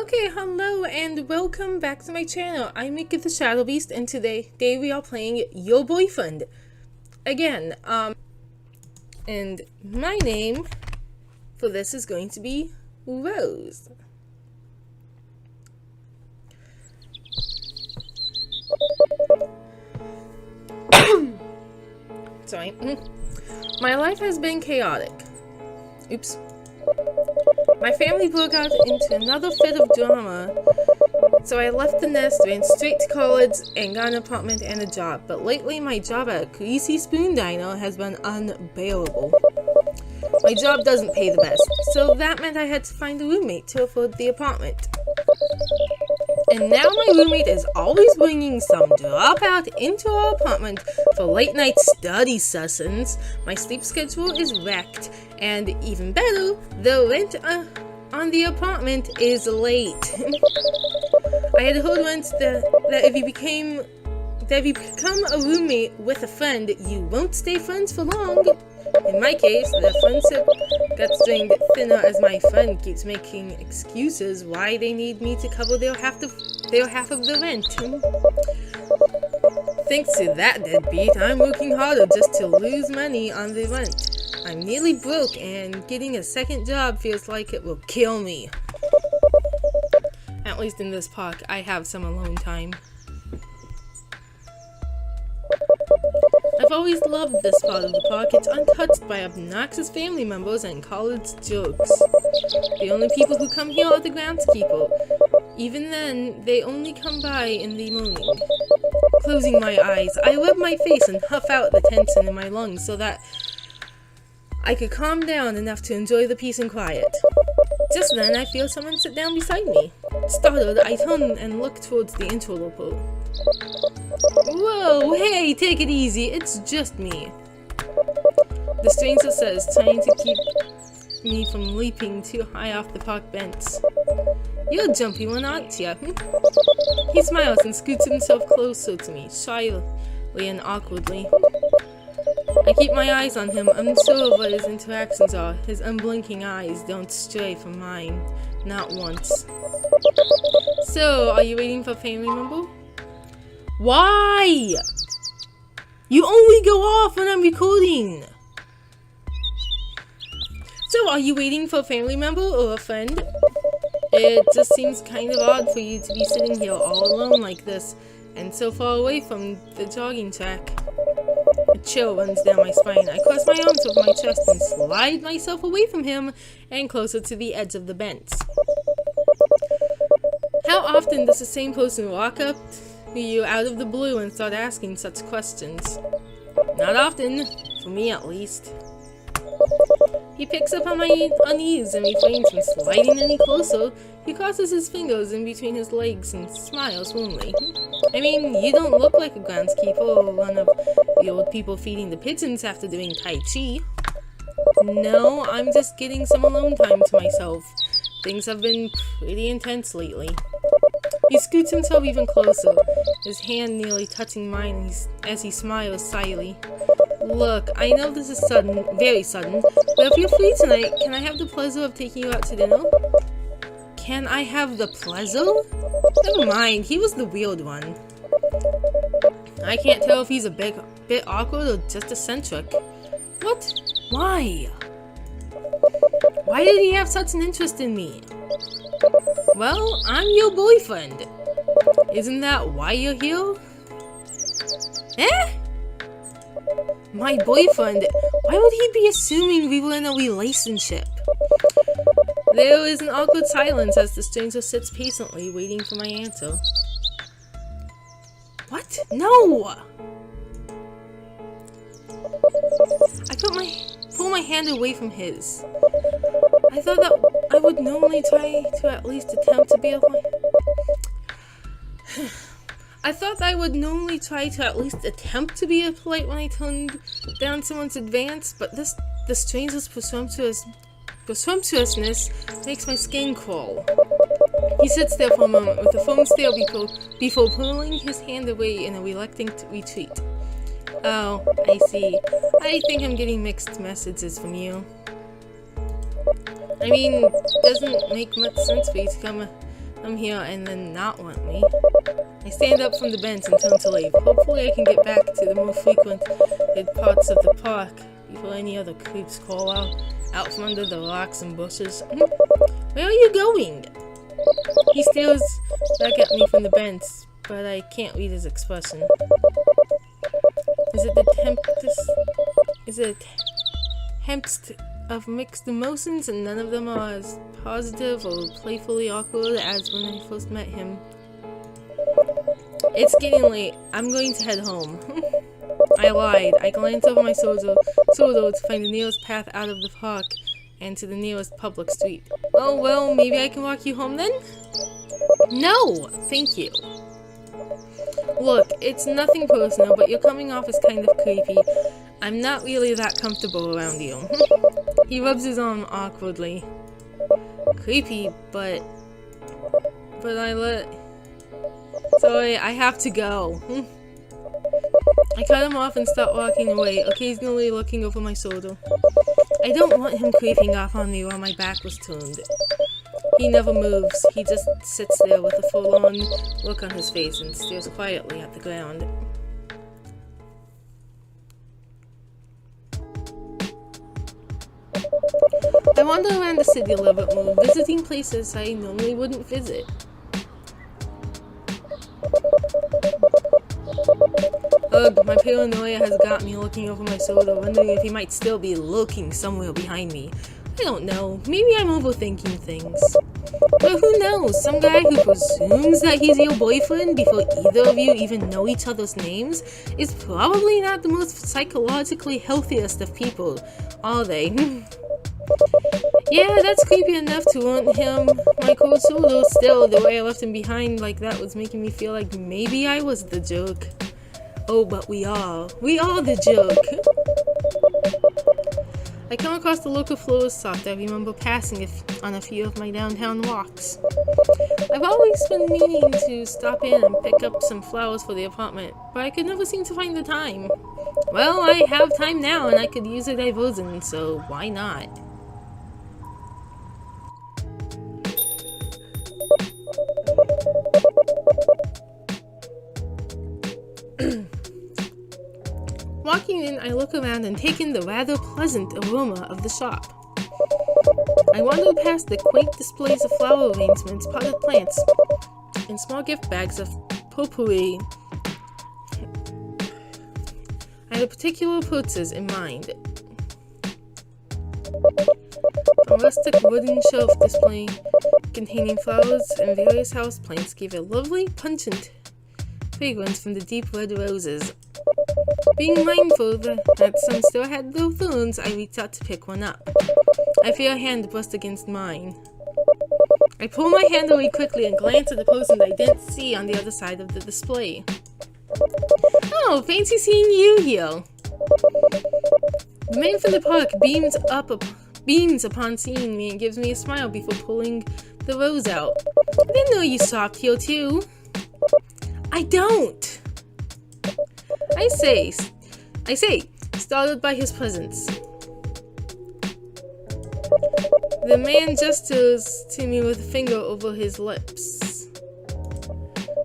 Okay, hello and welcome back to my channel. I'm Mika the Shadowbeast, and today we are playing Your Boyfriend. Again, and my name for this is going to be Rose. Sorry. My life has been chaotic. Oops. My family broke out into another fit of drama, so I left the nest, ran straight to college, and got an apartment and a job. But lately, my job at Greasy Spoon Diner has been unbearable. My job doesn't pay the best, so that meant I had to find a roommate to afford the apartment. And now my roommate is always bringing some dropout into our apartment for late night study sessions. My sleep schedule is wrecked, and even better, the rent on the apartment is late. I had heard once that if you become a roommate with a friend, you won't stay friends for long. In my case, the friendship got stringed thinner as my friend keeps making excuses why they need me to cover their half of the rent. Thanks to that deadbeat, I'm working harder just to lose money on the rent. I'm nearly broke, and getting a second job feels like it will kill me. At least in this park, I have some alone time. I've always loved this part of the park. It's untouched by obnoxious family members and college jokes. The only people who come here are the groundskeeper. Even then, they only come by in the morning. Closing my eyes, I rub my face and huff out the tension in my lungs so that I could calm down enough to enjoy the peace and quiet. Just then, I feel someone sit down beside me. Startled, I turn and look towards the interloper. Whoa, hey, take it easy, it's just me. The stranger says, trying to keep me from leaping too high off the park bench. You're a jumpy one, aren't you? He smiles and scoots himself closer to me, shyly and awkwardly. I keep my eyes on him, unsure of what his interactions are. His unblinking eyes don't stray from mine, not once. So, are you waiting for a family member? Why? You only go off when I'm recording. So, are you waiting for a family member or a friend? It just seems kind of odd for you to be sitting here all alone like this, and so far away from the jogging track. A chill runs down my spine. I cross my arms over my chest and slide myself away from him and closer to the edge of the bench. How often does the same person walk up to you out of the blue and start asking such questions? Not often, for me at least. He picks up on my unease and refrains from sliding any closer. He crosses his fingers in between his legs and smiles warmly. I mean, you don't look like a groundskeeper or one of the old people feeding the pigeons after doing Tai Chi. No, I'm just getting some alone time to myself. Things have been pretty intense lately. He scoots himself even closer, his hand nearly touching mine as he smiles slyly. Look, I know this is sudden, very sudden, but if you're free tonight, can I have the pleasure of taking you out to dinner? Can I have the pleasure? Never mind, he was the weird one. I can't tell if he's a bit awkward or just eccentric. What? Why? Why did he have such an interest in me? Well, I'm your boyfriend. Isn't that why you're here? Eh? My boyfriend? Why would he be assuming we were in a relationship? There is an awkward silence as the stranger sits patiently, waiting for my answer. What? No! I pull my hand away from his. I thought that I would normally try to at least attempt to be a polite when I turned down someone's advance, but the stranger's presumptuousness makes my skin crawl. He sits there for a moment with a firm stare before pulling his hand away in a reluctant retreat. Oh, I see. I think I'm getting mixed messages from you. I mean, it doesn't make much sense for you to come come here and then not want me. I stand up from the bench and turn to leave. Hopefully I can get back to the more frequented parts of the park before any other creeps call out from under the rocks and bushes. Where are you going? He stares back at me from the bench, but I can't read his expression. Is it the tempest of mixed emotions, and none of them are as positive or playfully awkward as when I first met him? It's getting late. I'm going to head home. I lied. I glanced over my shoulder to find the nearest path out of the park and to the nearest public street. Oh, well, maybe I can walk you home then? No! Thank you. Look, it's nothing personal, but you're coming off as kind of creepy. I'm not really that comfortable around you. He rubs his arm awkwardly. Creepy, but Sorry, I have to go. I cut him off and start walking away, occasionally looking over my shoulder. I don't want him creeping off on me while my back was turned. He never moves. He just sits there with a forlorn look on his face and stares quietly at the ground. I wander around the city a little bit more, visiting places I normally wouldn't visit. Ugh, my paranoia has got me looking over my shoulder, wondering if he might still be lurking somewhere behind me. I don't know, maybe I'm overthinking things. But who knows, some guy who presumes that he's your boyfriend before either of you even know each other's names is probably not the most psychologically healthiest of people, are they? Yeah, that's creepy enough to want him my cold shoulder. Still, the way I left him behind like that was making me feel like maybe I was the jerk. Oh, but we are the jerk. I come across the local florist shop that I remember passing on a few of my downtown walks. I've always been meaning to stop in and pick up some flowers for the apartment, but I could never seem to find the time. Well, I have time now and I could use a diversion, so why not? Walking in, I look around and take in the rather pleasant aroma of the shop. I wander past the quaint displays of flower arrangements, potted plants, and small gift bags of potpourri. I had particular purposes in mind. A rustic wooden shelf display containing flowers and various houseplants gave a lovely, pungent fragrance from the deep red roses. Being mindful that some still had their thorns, I reached out to pick one up. I feel a hand brushed against mine. I pull my hand away quickly and glance at the person I didn't see on the other side of the display. Oh, fancy seeing you here. The man from the park beams upon seeing me and gives me a smile before pulling the rose out. I didn't know you shopped here too. I don't. I say, startled by his presence. The man gestures to me with a finger over his lips.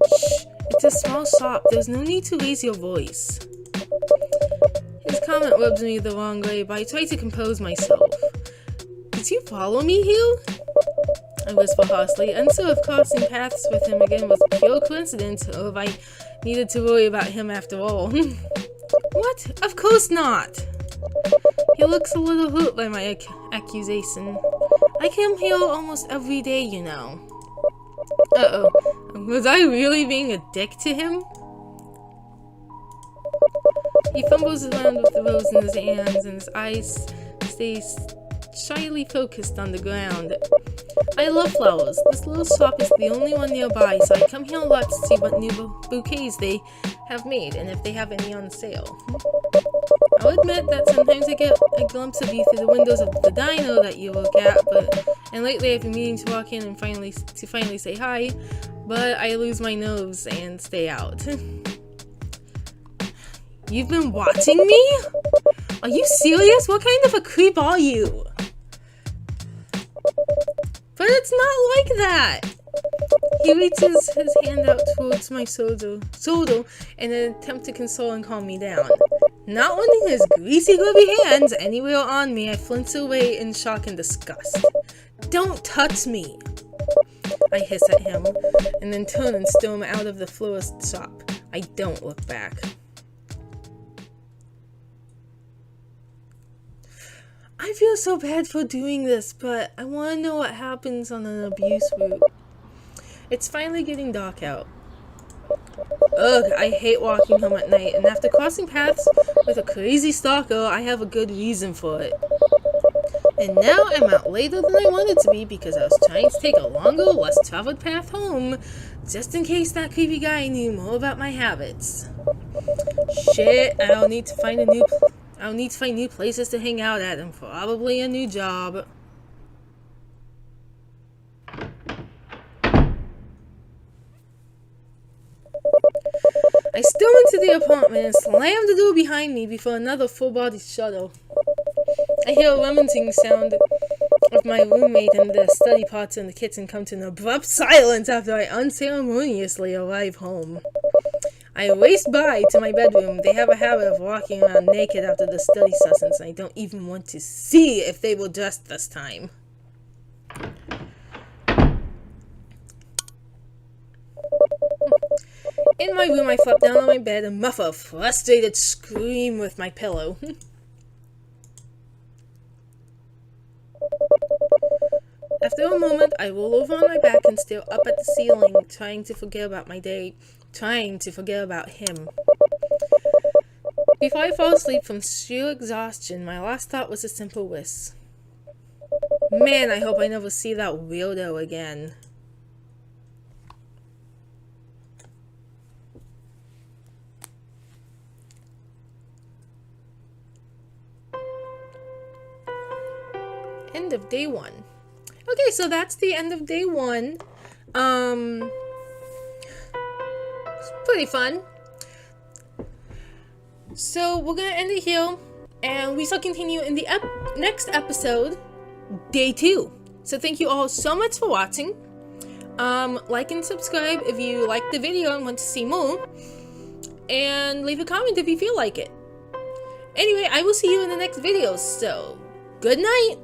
Shh, it's a small shop. There's no need to raise your voice. His comment rubs me the wrong way, but I try to compose myself. Did you follow me here? I whisper harshly, unsure if crossing paths with him again was pure coincidence, or if I needed to worry about him after all. What? Of course not! He looks a little hurt by my accusation. I come here almost every day, you know. Uh-oh. Was I really being a dick to him? He fumbles around with the rose in his hands, and his eyes stay shyly focused on the ground. I love flowers. This little shop is the only one nearby, so I come here a lot to see what new bouquets they have made, and if they have any on sale. I'll admit that sometimes I get a glimpse of you through the windows of the diner that you look at, and lately I've been meaning to walk in and finally say hi, but I lose my nerves and stay out. You've been watching me? Are you serious? What kind of a creep are you? But it's not like that! He reaches his hand out towards my shoulder in an attempt to console and calm me down. Not wanting his greasy, grubby hands anywhere on me, I flinch away in shock and disgust. Don't touch me! I hiss at him, and then turn and storm out of the florist shop. I don't look back. I feel so bad for doing this, but I want to know what happens on an abuse route. It's finally getting dark out. Ugh, I hate walking home at night, and after crossing paths with a crazy stalker, I have a good reason for it. And now I'm out later than I wanted to be because I was trying to take a longer, less traveled path home, just in case that creepy guy knew more about my habits. Shit, I'll need to find new places to hang out at and probably a new job. I storm into the apartment and slam the door behind me before another full-body shudder. I hear a lamenting sound of my roommate and the study pots in the kitchen come to an abrupt silence after I unceremoniously arrive home. I race by to my bedroom. They have a habit of walking around naked after the study sessions, and I don't even want to see if they were dressed this time. In my room, I flop down on my bed and muffle a frustrated scream with my pillow. After a moment, I roll over on my back and stare up at the ceiling, trying to forget about my day, trying to forget about him. Before I fall asleep from sheer exhaustion, my last thought was a simple wish. Man, I hope I never see that weirdo again. End of day 1. Okay, so that's the end of day 1. It's pretty fun. So we're gonna end it here, and we shall continue in the next episode, day 2. So thank you all so much for watching. Like and subscribe if you liked the video and want to see more, and leave a comment if you feel like it. Anyway, I will see you in the next video, so good night!